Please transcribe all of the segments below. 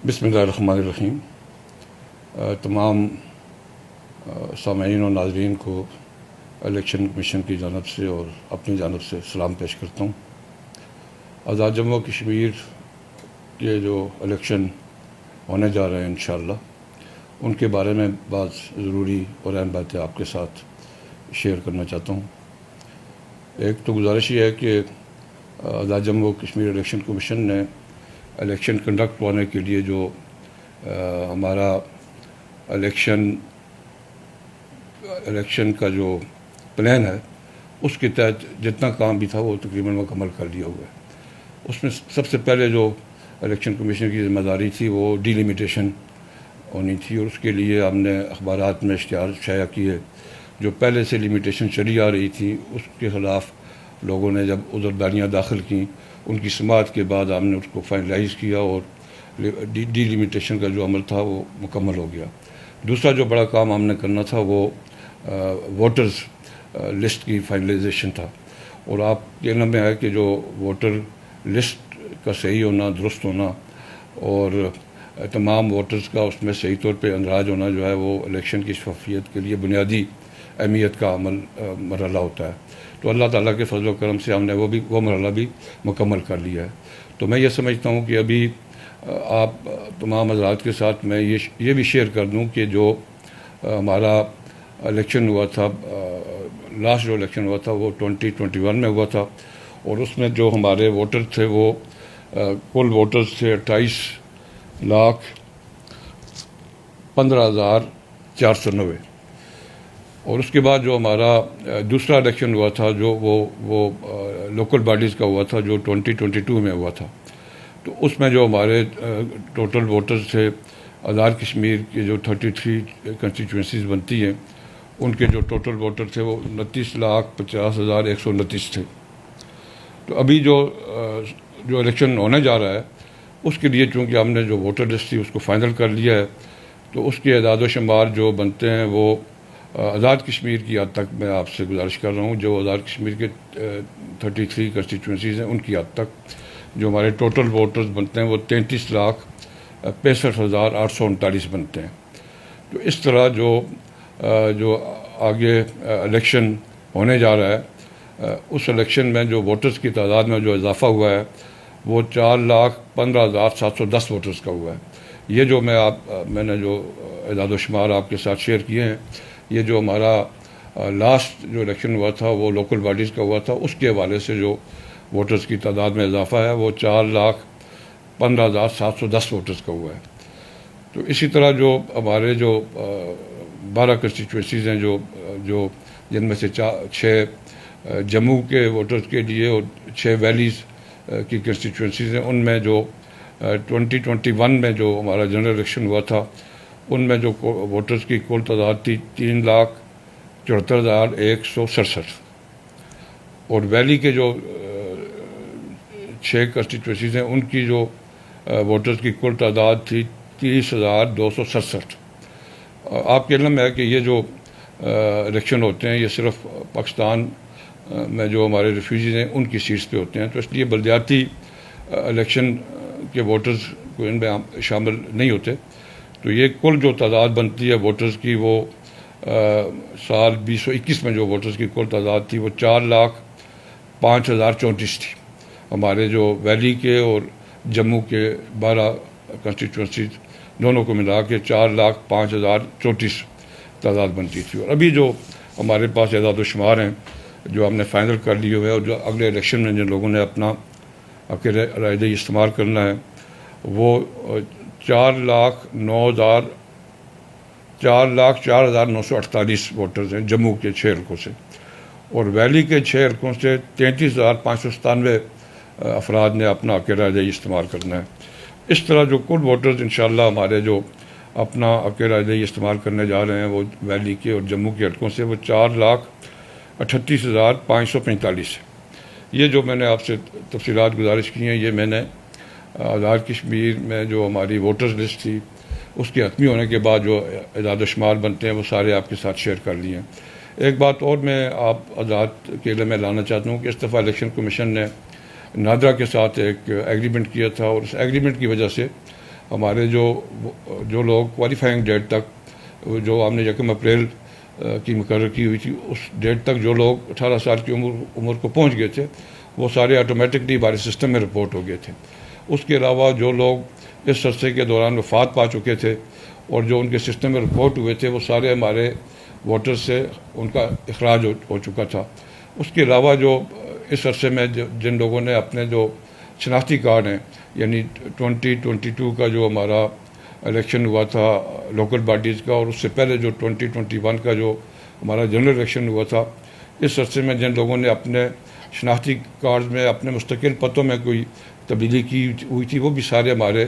بسم اللہ الرحمن الرحیم۔ تمام سامعین و ناظرین کو الیکشن کمیشن کی جانب سے اور اپنی جانب سے سلام پیش کرتا ہوں۔ آزاد جموں و کشمیر کے جو الیکشن ہونے جا رہے ہیں انشاءاللہ، ان کے بارے میں بعض ضروری اور اہم باتیں آپ کے ساتھ شیئر کرنا چاہتا ہوں۔ ایک تو گزارش یہ ہے کہ آزاد جموں و کشمیر الیکشن کمیشن نے الیکشن کنڈکٹ ہونے کے لیے جو ہمارا الیکشن کا جو پلان ہے اس کے تحت جتنا کام بھی تھا وہ تقریباً مکمل کر لیا ہوا ہے۔ اس میں سب سے پہلے جو الیکشن کمیشن کی ذمہ داری تھی وہ ڈیلیمیٹیشن ہونی تھی، اور اس کے لیے ہم نے اخبارات میں اشتہار شائع کیے۔ جو پہلے سے لمیٹیشن چلی آ رہی تھی اس کے خلاف لوگوں نے جب عذرداریاں داخل کیں، ان کی سماعت کے بعد ہم نے اس کو فائنلائز کیا اور ڈیلیمیٹیشن کا جو عمل تھا وہ مکمل ہو گیا۔ دوسرا جو بڑا کام ہم نے کرنا تھا وہ ووٹرز لسٹ کی فائنلائزیشن تھا، اور آپ کے علم میں ہے کہ جو ووٹر لسٹ کا صحیح ہونا، درست ہونا اور تمام ووٹرز کا اس میں صحیح طور پہ اندراج ہونا جو ہے وہ الیکشن کی شفافیت کے لیے بنیادی اہمیت کا مرحلہ ہوتا ہے۔ تو اللہ تعالیٰ کے فضل و کرم سے ہم نے وہ مرحلہ بھی مکمل کر لیا ہے۔ تو میں یہ سمجھتا ہوں کہ ابھی آپ تمام حضرات کے ساتھ میں یہ بھی شیئر کر دوں کہ جو ہمارا الیکشن ہوا تھا، لاسٹ جو الیکشن ہوا تھا وہ 2021 میں ہوا تھا، اور اس میں جو ہمارے ووٹر تھے وہ کل ووٹرز تھے 28,15,490، اور اس کے بعد جو ہمارا دوسرا الیکشن ہوا تھا جو وہ لوکل باڈیز کا ہوا تھا جو 2022 میں ہوا تھا، تو اس میں جو ہمارے ٹوٹل ووٹرز تھے آزاد کشمیر کے جو 33 کنسٹیچوئنسیز بنتی ہیں ان کے جو ٹوٹل ووٹر تھے وہ 29,50,129 تھے۔ تو ابھی جو الیکشن ہونے جا رہا ہے اس کے لیے چونکہ ہم نے جو ووٹر لسٹ تھی اس کو فائنل کر لیا ہے، تو اس کے اعداد و شمار جو بنتے ہیں وہ آزاد کشمیر کی حد تک میں آپ سے گزارش کر رہا ہوں، جو آزاد کشمیر کے 33 کنسٹیچوئنسیز ہیں ان کی حد تک جو ہمارے ٹوٹل ووٹرز بنتے ہیں وہ 33,65,839 بنتے ہیں۔ تو اس طرح جو آگے الیکشن ہونے جا رہا ہے اس الیکشن میں جو ووٹرز کی تعداد میں جو اضافہ ہوا ہے وہ 4,15,710 ووٹرز کا ہوا ہے۔ یہ جو میں نے جو اعداد و شمار آپ کے ساتھ شیئر کیے ہیں، یہ جو ہمارا لاسٹ جو الیکشن ہوا تھا وہ لوکل باڈیز کا ہوا تھا، اس کے حوالے سے جو ووٹرز کی تعداد میں اضافہ ہے وہ 4,15,710 ووٹرز کا ہوا ہے۔ تو اسی طرح جو ہمارے جو 12 کنسٹیچوئنسیز ہیں جو جن میں سے 6 جموں کے ووٹرز کے لیے اور 6 ویلیز کی کنسٹیچوئنسیز ہیں، ان میں جو 2021 میں جو ہمارا جنرل الیکشن ہوا تھا ان میں جو ووٹرز کی کل تعداد تھی 3,74,167، اور ویلی کے جو 6 کنسٹیچوئنسیز ہیں ان کی جو ووٹرز کی کل تعداد تھی 30,267۔ آپ کے علم میں ہے کہ یہ جو الیکشن ہوتے ہیں یہ صرف پاکستان میں جو ہمارے ریفیوجیز ہیں ان کی سیٹس پہ ہوتے ہیں، تو اس لیے بلدیاتی الیکشن کے ووٹرز کو ان میں شامل نہیں ہوتے۔ تو یہ کل جو تعداد بنتی ہے ووٹرز کی وہ سال 2021 میں جو ووٹرز کی کل تعداد تھی وہ 4,05,034 تھی۔ ہمارے جو ویلی کے اور جموں کے 12 کنسٹیچوئنسیز دونوں کو ملا کے 4,05,034 تعداد بنتی تھی۔ اور ابھی جو ہمارے پاس اعداد و شمار ہیں جو ہم نے فائنل کر لیے ہوئے، اور جو اگلے الیکشن میں جن لوگوں نے اپنا رائے دہی استعمال کرنا ہے وہ 4,04,948 ووٹرز ہیں جموں کے 6 حلقوں سے، اور ویلی کے 6 حلقوں سے 33,597 افراد نے اپنا رائے دہی استعمال کرنا ہے۔ اس طرح جو کل ووٹرز انشاءاللہ ہمارے جو اپنا رائے دہی استعمال کرنے جا رہے ہیں وہ ویلی کے اور جموں کے حلقوں سے وہ 4,38,545 ہے۔ یہ جو میں نے آپ سے تفصیلات گزارش کی ہیں یہ میں نے آزاد کشمیر میں جو ہماری ووٹرز لسٹ تھی اس کے حتمی ہونے کے بعد جو اعداد و شمار بنتے ہیں وہ سارے آپ کے ساتھ شیئر کر لیے ہیں۔ ایک بات اور میں آپ آزاد کے علم میں لانا چاہتا ہوں کہ اس دفعہ الیکشن کمیشن نے نادرا کے ساتھ ایک ایگریمنٹ کیا تھا، اور اس ایگریمنٹ کی وجہ سے ہمارے جو لوگ کوالیفائنگ ڈیٹ تک جو ہم نے 1 اپریل کی مقرر کی ہوئی تھی اس ڈیٹ تک جو لوگ 18 سال کی عمر کو پہنچ گئے تھے وہ سارے آٹومیٹکلی ہمارے سسٹم میں رپورٹ ہو گئے تھے. اس کے علاوہ جو لوگ اس عرصے کے دوران وفات پا چکے تھے اور جو ان کے سسٹم میں رپورٹ ہوئے تھے وہ سارے ہمارے ووٹر سے ان کا اخراج ہو چکا تھا. اس کے علاوہ جو اس عرصے میں جن لوگوں نے اپنے جو شناختی کارڈ ہیں یعنی 2022 کا جو ہمارا الیکشن ہوا تھا لوکل باڈیز کا اور اس سے پہلے جو 2021 کا جو ہمارا جنرل الیکشن ہوا تھا اس عرصے میں جن لوگوں نے اپنے شناختی کارڈ میں اپنے مستقل پتوں میں کوئی تبدیلی کی ہوئی تھی وہ بھی سارے ہمارے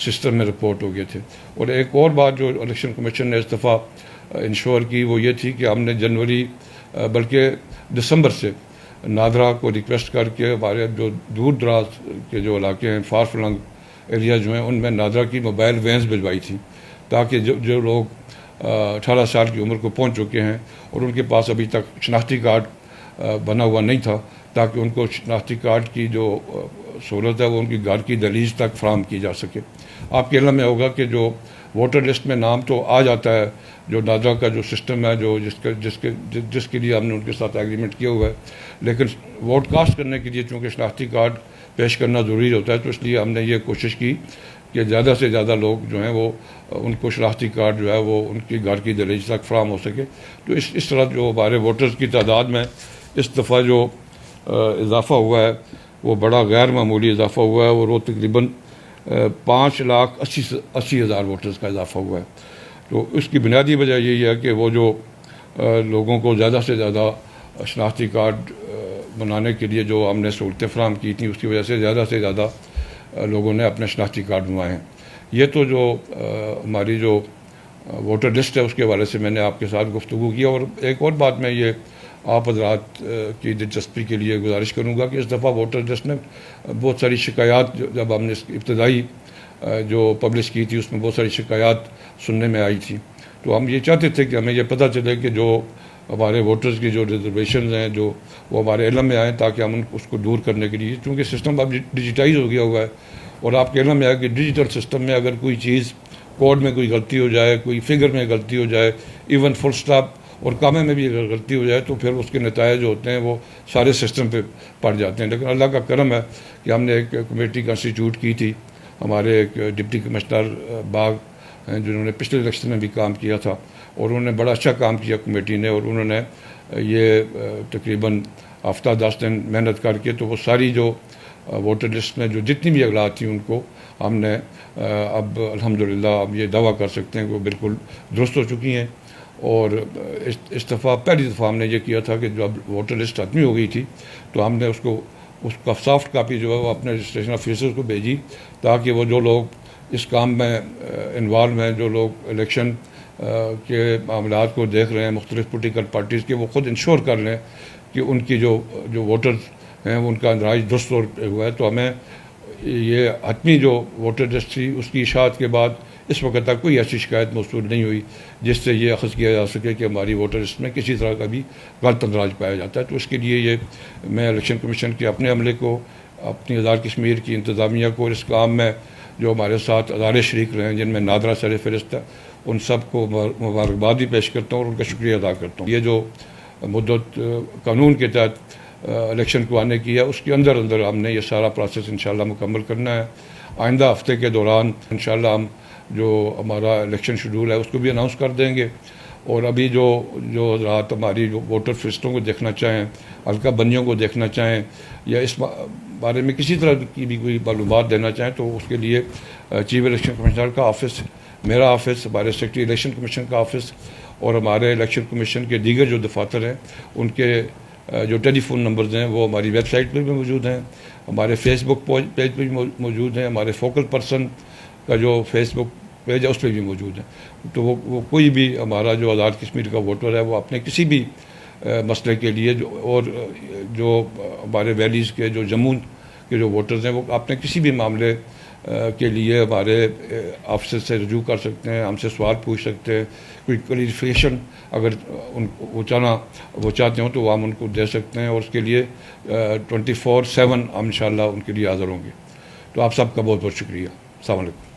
سسٹم میں رپورٹ ہو گئے تھے. اور ایک اور بات جو الیکشن کمیشن نے اس دفعہ انشور کی وہ یہ تھی کہ ہم نے جنوری بلکہ دسمبر سے نادرا کو ریکویسٹ کر کے ہمارے جو دور دراز کے جو علاقے ہیں فار فلنگ ایریا جو ہیں ان میں نادرا کی موبائل وینز بھجوائی تھی تاکہ جو لوگ 18 سال کی عمر کو پہنچ چکے ہیں اور ان کے پاس ابھی تک شناختی کارڈ بنا ہوا نہیں تھا تاکہ ان کو شناختی کارڈ کی جو سہولت ہے وہ ان کی گھر کی دہلیز تک فراہم کی جا سکے. آپ کے علم میں ہوگا کہ جو ووٹر لسٹ میں نام تو آ جاتا ہے جو نادرا کا جو سسٹم ہے جو جس کے لیے ہم نے ان کے ساتھ ایگریمنٹ کیا ہوا ہے لیکن ووٹ کاسٹ کرنے کے لیے چونکہ شناختی کارڈ پیش کرنا ضروری ہوتا ہے تو اس لیے ہم نے یہ کوشش کی کہ زیادہ سے زیادہ لوگ جو ہیں وہ ان کو شناختی کارڈ جو ہے وہ ان کی گھر کی دہلیز تک فراہم ہو سکے. تو اس طرح جو ہمارے ووٹرز کی تعداد میں اس دفعہ جو اضافہ ہوا ہے وہ بڑا غیر معمولی اضافہ ہوا ہے اور وہ تقریباً 5,80,000 ووٹرز کا اضافہ ہوا ہے. تو اس کی بنیادی وجہ یہی ہے کہ وہ جو لوگوں کو زیادہ سے زیادہ شناختی کارڈ بنانے کے لیے جو ہم نے سہولتیں فراہم کی تھیں اس کی وجہ سے زیادہ لوگوں نے اپنے شناختی کارڈ بنوائے ہیں. یہ تو جو ہماری جو ووٹر لسٹ ہے اس کے حوالے سے میں نے آپ کے ساتھ گفتگو کی. اور ایک اور بات میں یہ آپ حضرات کی دلچسپی کے لیے گزارش کروں گا کہ اس دفعہ ووٹر لسٹ نے بہت ساری شکایات جب ہم نے اس کی ابتدائی جو پبلش کی تھی اس میں بہت ساری شکایات سننے میں آئی تھی. تو ہم یہ چاہتے تھے کہ ہمیں یہ پتہ چلے کہ جو ہمارے ووٹرز کی جو ریزرویشنز ہیں جو وہ ہمارے علم میں آئیں تاکہ ہم اس کو دور کرنے کے لیے چونکہ سسٹم اب ڈیجیٹائز ہو گیا ہوا ہے اور آپ کے علم میں آئے کہ ڈیجیٹل سسٹم میں اگر کوئی چیز کوڈ میں کوئی غلطی ہو جائے کوئی فگر میں غلطی ہو جائے ایون فل اسٹاپ اور کامے میں بھی اگر غلطی ہو جائے تو پھر اس کے نتائج جو ہوتے ہیں وہ سارے سسٹم پہ پڑ جاتے ہیں. لیکن اللہ کا کرم ہے کہ ہم نے ایک کمیٹی کنسٹیٹیوٹ کی تھی ہمارے ایک ڈپٹی کمشنر باغ ہیں جنہوں نے پچھلے الیکشن میں بھی کام کیا تھا اور انہوں نے بڑا اچھا کام کیا کمیٹی نے اور انہوں نے یہ تقریباً ہفتہ 10 دن محنت کر کے تو وہ ساری جو ووٹر لسٹ میں جو جتنی بھی اغلاط تھیں ان کو ہم نے اب الحمدللہ اب یہ دعویٰ کر سکتے ہیں کہ وہ بالکل درست ہو چکی ہیں. اور اس دفعہ پہلی دفعہ ہم نے یہ کیا تھا کہ جب ووٹر لسٹ ختم ہو گئی تھی تو ہم نے اس کا سافٹ کاپی جو ہے وہ اپنے رجسٹریشن آفیسر کو بھیجی تاکہ وہ جو لوگ اس کام میں انوالو ہیں جو لوگ الیکشن کے معاملات کو دیکھ رہے ہیں مختلف پولیٹیکل پارٹیز کے وہ خود انشور کر لیں کہ ان کی جو ووٹرز ہیں وہ ان کا اندراج درست ہوا ہے. تو ہمیں یہ حتمی جو ووٹر لسٹ تھی اس کی اشاعت کے بعد اس وقت تک کوئی ایسی شکایت موصول نہیں ہوئی جس سے یہ اخذ کیا جا سکے کہ ہماری ووٹر لسٹ میں کسی طرح کا بھی غلط اندراج پایا جاتا ہے. تو اس کے لیے یہ میں الیکشن کمیشن کے اپنے عملے کو اپنی آزاد کشمیر کی انتظامیہ کو اس کام میں جو ہمارے ساتھ ادارے شریک رہے ہیں جن میں نادرا سر فہرست ہے ان سب کو مبارکباد بھی پیش کرتا ہوں اور ان کا شکریہ ادا کرتا ہوں. یہ جو مدت قانون کے تحت الیکشن کو آنے کی ہے اس کے اندر ہم نے یہ سارا پروسیس انشاءاللہ مکمل کرنا ہے. آئندہ ہفتے کے دوران انشاءاللہ ہم جو ہمارا الیکشن شیڈول ہے اس کو بھی اناؤنس کر دیں گے. اور ابھی جو حضرات ہماری جو ووٹر فہرستوں کو دیکھنا چاہیں حلقہ بندیوں کو دیکھنا چاہیں یا اس بارے میں کسی طرح کی بھی کوئی معلومات دینا چاہیں تو اس کے لیے چیف الیکشن کمشنر کا آفس میرا آفس ہمارے سیکرٹری الیکشن کمیشن کا آفس اور ہمارے الیکشن کمیشن کے دیگر جو دفاتر ہیں ان کے جو ٹیلی فون نمبرز ہیں وہ ہماری ویب سائٹ پہ بھی موجود ہیں ہمارے فیس بک پیج پہ بھی موجود ہیں ہمارے فوکل پرسن کا جو فیس بک پیج ہے اس پہ بھی موجود ہیں. تو وہ کوئی بھی ہمارا جو آزاد کشمیر کا ووٹر ہے وہ اپنے کسی بھی مسئلے کے لیے جو ہمارے ویلیز کے جو جموں کے جو ووٹرز ہیں وہ اپنے کسی بھی معاملے کے لیے ہمارے آفس سے رجوع کر سکتے ہیں ہم سے سوال پوچھ سکتے ہیں. کوئی کلیریفیکیشن اگر وہ چاہتے ہوں تو ہم ان کو دے سکتے ہیں اور اس کے لیے 24/7 ہم انشاءاللہ ان کے لیے حاضر ہوں گے. تو آپ سب کا بہت بہت شکریہ. السلام علیکم.